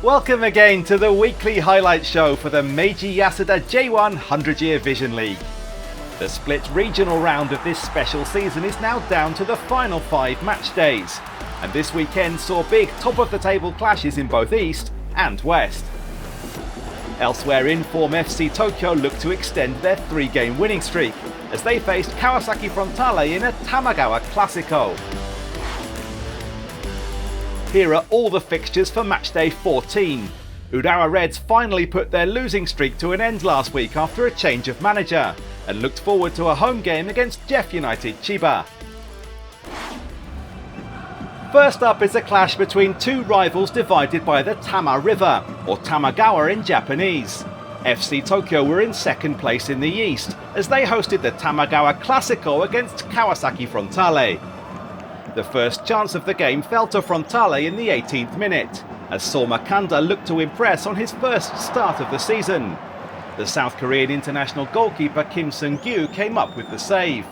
Welcome again to the weekly highlight show for the Meiji Yasuda J1 100-Year Vision League. The split regional round of this special season is now down to the final 5 match days, and this weekend saw big top-of-the-table clashes in both East and West. Elsewhere in form, FC Tokyo looked to extend their 3-game winning streak as they faced Kawasaki Frontale in a Tamagawa Clasico. Here are all the fixtures for matchday 14. Urawa Reds finally put their losing streak to an end last week after a change of manager and looked forward to a home game against Jeff United Chiba. First up is a clash between two rivals divided by the Tama River, or Tamagawa in Japanese. FC Tokyo were in second place in the east as they hosted the Tamagawa Clasico against Kawasaki Frontale. The first chance of the game fell to Frontale in the 18th minute, as Soma Kanda looked to impress on his first start of the season. The South Korean international goalkeeper Kim Seung-gyu came up with the save.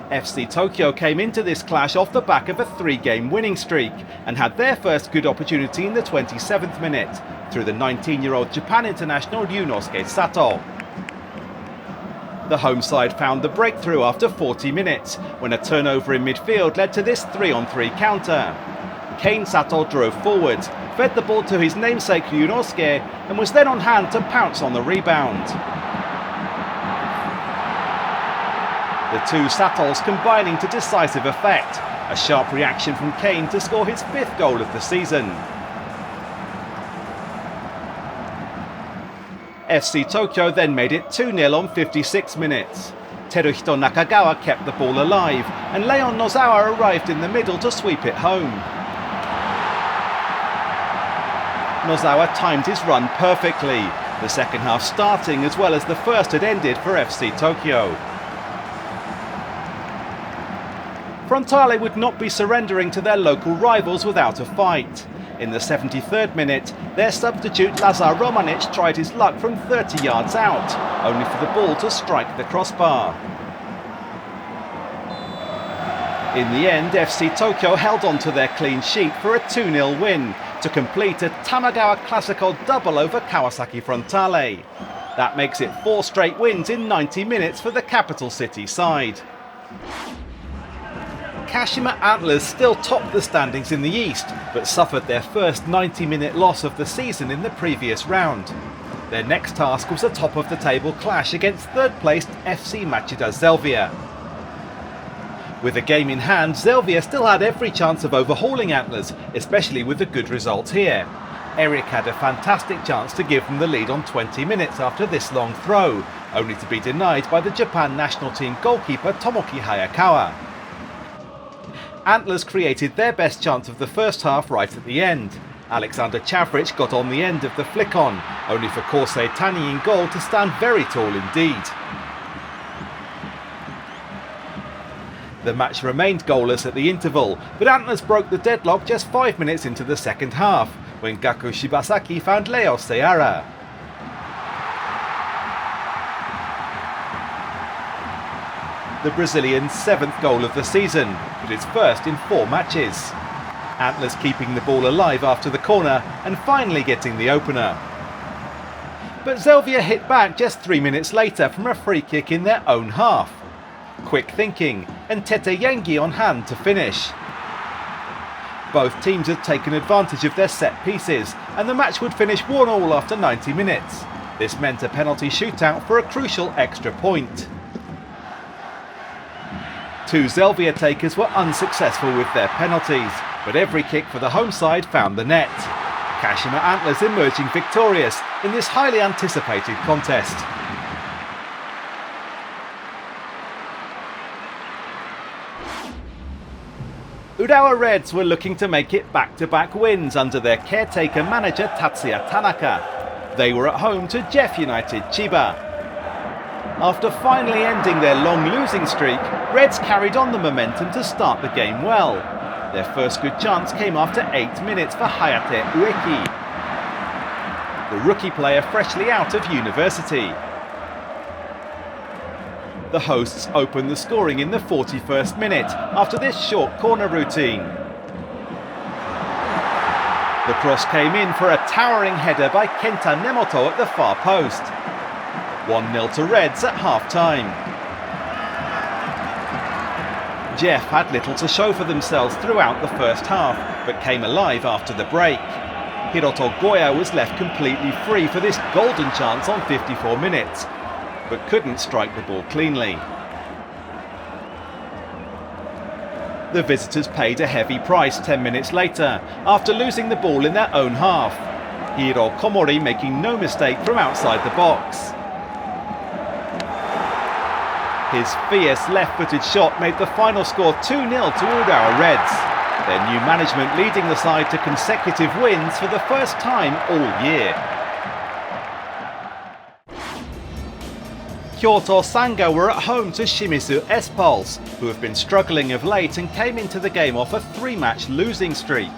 FC Tokyo came into this clash off the back of a 3-game winning streak and had their first good opportunity in the 27th minute through the 19-year-old Japan international Ryunosuke Sato. The home side found the breakthrough after 40 minutes, when a turnover in midfield led to this 3-on-3 counter. Kane Sato drove forward, fed the ball to his namesake Ryunosuke, and was then on hand to pounce on the rebound. The two Satos combining to decisive effect, a sharp reaction from Kane to score his 5th goal of the season. FC Tokyo then made it 2-0 on 56 minutes. Teruhito Nakagawa kept the ball alive, and Leon Nozawa arrived in the middle to sweep it home. Nozawa timed his run perfectly, the second half starting as well as the first had ended for FC Tokyo. Frontale would not be surrendering to their local rivals without a fight. In the 73rd minute, their substitute Lazar Romanic tried his luck from 30 yards out, only for the ball to strike the crossbar. In the end, FC Tokyo held on to their clean sheet for a 2-0 win to complete a Tamagawa Clasico double over Kawasaki Frontale. That makes it 4 straight wins in 90 minutes for the capital city side. Kashima Antlers still topped the standings in the east, but suffered their first 90-minute loss of the season in the previous round. Their next task was a top-of-the-table clash against third-placed FC Machida Zelvia. With a game in hand, Zelvia still had every chance of overhauling Antlers, especially with the good results here. Eric had a fantastic chance to give them the lead on 20 minutes after this long throw, only to be denied by the Japan national team goalkeeper Tomoki Hayakawa. Antlers created their best chance of the first half right at the end. Alexander Chavric got on the end of the flick-on, only for Korsei Tani in goal to stand very tall indeed. The match remained goalless at the interval, but Antlers broke the deadlock just 5 minutes into the second half, when Gaku Shibasaki found Leo Seara. The Brazilian's 7th goal of the season, but his first in 4 matches. Antlers keeping the ball alive after the corner and finally getting the opener. But Zelvia hit back just 3 minutes later from a free kick in their own half. Quick thinking, and Tete Yengi on hand to finish. Both teams had taken advantage of their set pieces, and the match would finish 1-1 after 90 minutes. This meant a penalty shootout for a crucial extra point. 2 Zelvia takers were unsuccessful with their penalties, but every kick for the home side found the net. Kashima Antlers emerging victorious in this highly anticipated contest. Urawa Reds were looking to make it back-to-back wins under their caretaker manager Tatsuya Tanaka. They were at home to Jeff United Chiba. After finally ending their long losing streak, Reds carried on the momentum to start the game well. Their first good chance came after 8 minutes for Hayate Ueki, the rookie player freshly out of university. The hosts opened the scoring in the 41st minute after this short corner routine. The cross came in for a towering header by Kenta Nemoto at the far post. 1-0 to Reds at half-time. Jeff had little to show for themselves throughout the first half, but came alive after the break. Hiroto Goya was left completely free for this golden chance on 54 minutes, but couldn't strike the ball cleanly. The visitors paid a heavy price 10 minutes later, after losing the ball in their own half. Hiro Komori making no mistake from outside the box. His fierce left-footed shot made the final score 2-0 to Urawa Reds. Their new management leading the side to consecutive wins for the first time all year. Kyoto Sanga were at home to Shimizu S-Pulse, who have been struggling of late and came into the game off a 3-match losing streak.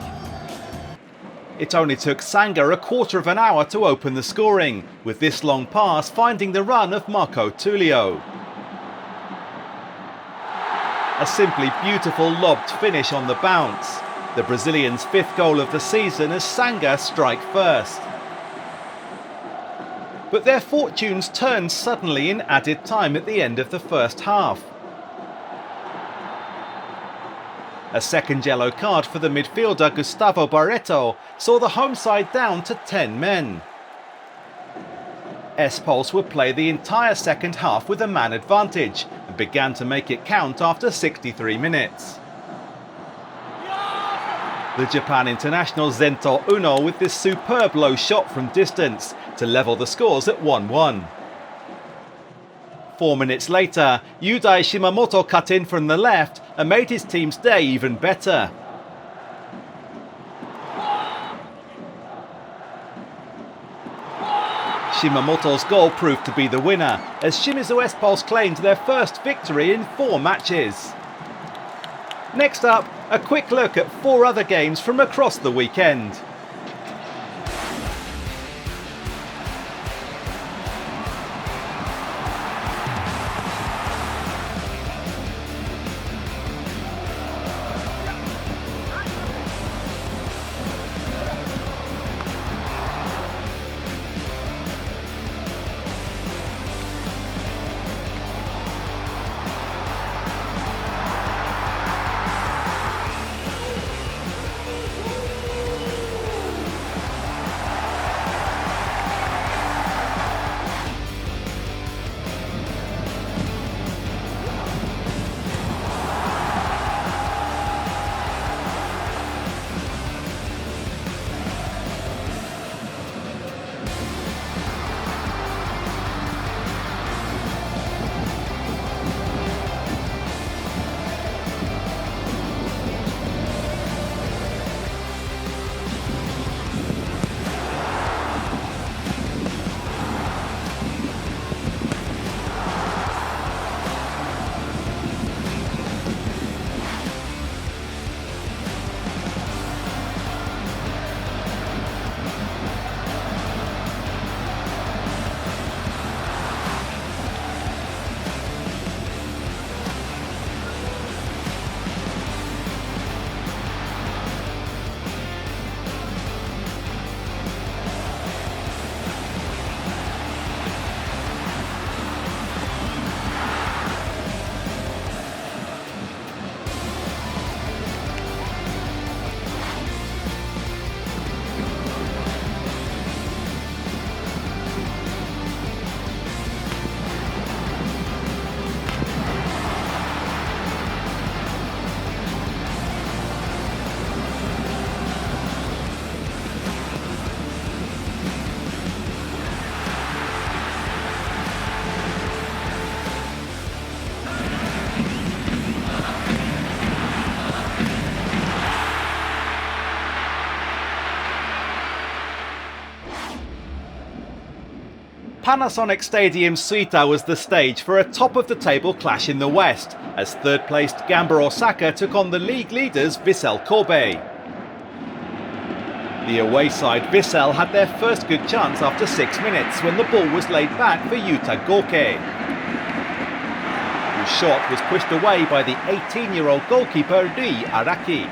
It only took Sanga a quarter of an hour to open the scoring, with this long pass finding the run of Marco Tullio. A simply beautiful lobbed finish on the bounce. The Brazilian's 5th goal of the season as Sanga strike first. But their fortunes turned suddenly in added time at the end of the first half. A second yellow card for the midfielder Gustavo Barreto saw the home side down to 10 men. S-Pulse would play the entire second half with a man advantage and began to make it count after 63 minutes. The Japan international Zento Uno with this superb low shot from distance to level the scores at 1-1. 4 minutes later, Yudai Shimamoto cut in from the left and made his team's day even better. Shimamoto's goal proved to be the winner, as Shimizu S-Pulse claimed their first victory in 4 matches. Next up, a quick look at 4 other games from across the weekend. Panasonic Stadium Suita was the stage for a top-of-the-table clash in the West, as third-placed Gamba Osaka took on the league leaders Vissel Kobe. The away side Vissel had their first good chance after 6 minutes when the ball was laid back for Yuta Goke, whose shot was pushed away by the 18-year-old goalkeeper Rei Araki.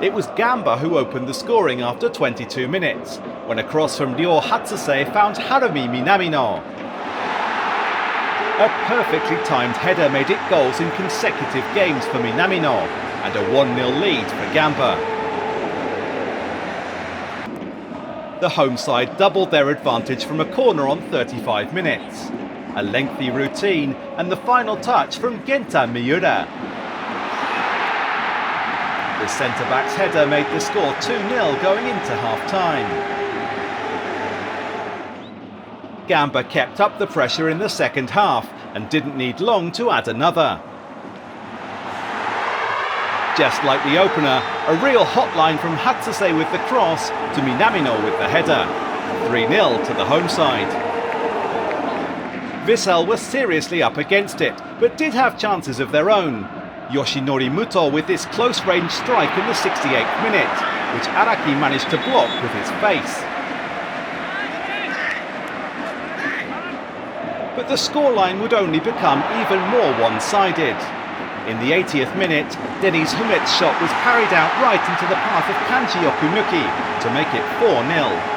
It was Gamba who opened the scoring after 22 minutes, when a cross from Ryo Hatsuse found Harumi Minamino. A perfectly timed header made it goals in consecutive games for Minamino, and a 1-0 lead for Gamba. The home side doubled their advantage from a corner on 35 minutes. A lengthy routine and the final touch from Genta Miura. The centre-back's header made the score 2-0 going into half-time. Gamba kept up the pressure in the second half and didn't need long to add another. Just like the opener, a real hotline from Hatsuse with the cross to Minamino with the header. 3-0 to the home side. Vissel was seriously up against it, but did have chances of their own. Yoshinori Muto with this close-range strike in the 68th minute, which Araki managed to block with his face. But the scoreline would only become even more one-sided. In the 80th minute, Denny's Humet's shot was parried out right into the path of Kanji Okunuki to make it 4-0.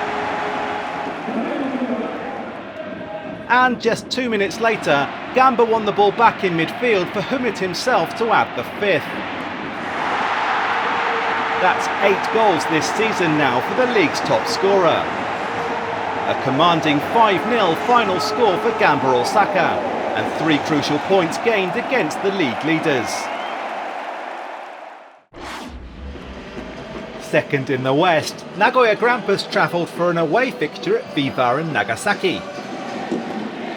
And just 2 minutes later, Gamba won the ball back in midfield for Humet himself to add the 5th. That's 8 goals this season now for the league's top scorer. A commanding 5-0 final score for Gamba Osaka, and 3 crucial points gained against the league leaders. Second in the West, Nagoya Grampus travelled for an away fixture at V-Varen Nagasaki.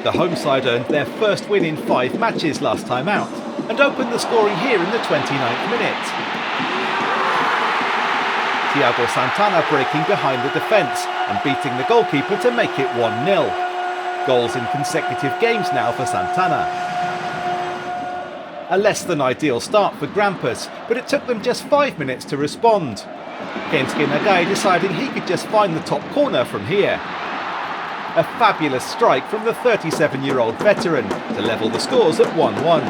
The home side earned their first win in 5 matches last time out, and opened the scoring here in the 29th minute. Thiago Santana breaking behind the defence and beating the goalkeeper to make it 1-0. Goals in consecutive games now for Santana. A less than ideal start for Grampus, but it took them just 5 minutes to respond. Kensuke Nagai deciding he could just find the top corner from here. A fabulous strike from the 37-year-old veteran to level the scores at 1-1.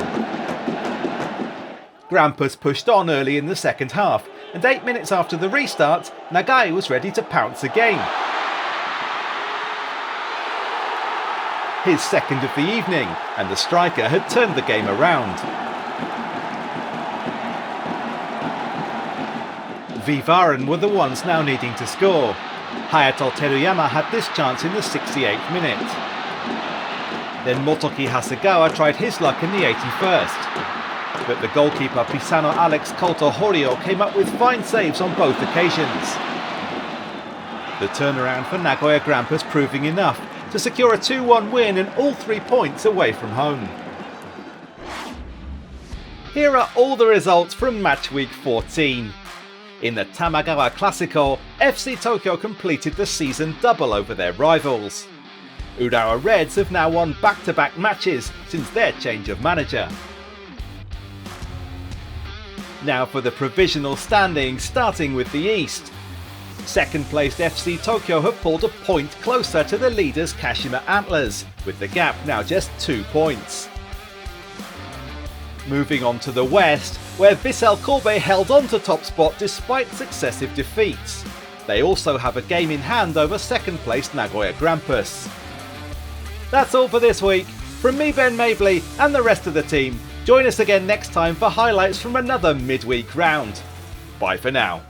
Grampus pushed on early in the second half, and 8 minutes after the restart, Nagai was ready to pounce again. His second of the evening, and the striker had turned the game around. V-Varen were the ones now needing to score. Hayato Teruyama had this chance in the 68th minute. Then Motoki Hasegawa tried his luck in the 81st. But the goalkeeper Pisano Alex Couto Horio came up with fine saves on both occasions. The turnaround for Nagoya Grampus proving enough to secure a 2-1 win and all 3 points away from home. Here are all the results from match week 14. In the Tamagawa Clasico, FC Tokyo completed the season double over their rivals. Urawa Reds have now won back-to-back matches since their change of manager. Now for the provisional standings, starting with the East. Second placed FC Tokyo have pulled a point closer to the leaders Kashima Antlers, with the gap now just 2 points. Moving on to the West, where Vissel Kobe held on to top spot despite successive defeats. They also have a game in hand over second placed Nagoya Grampus. That's all for this week. From me, Ben Mabley, and the rest of the team, join us again next time for highlights from another midweek round. Bye for now.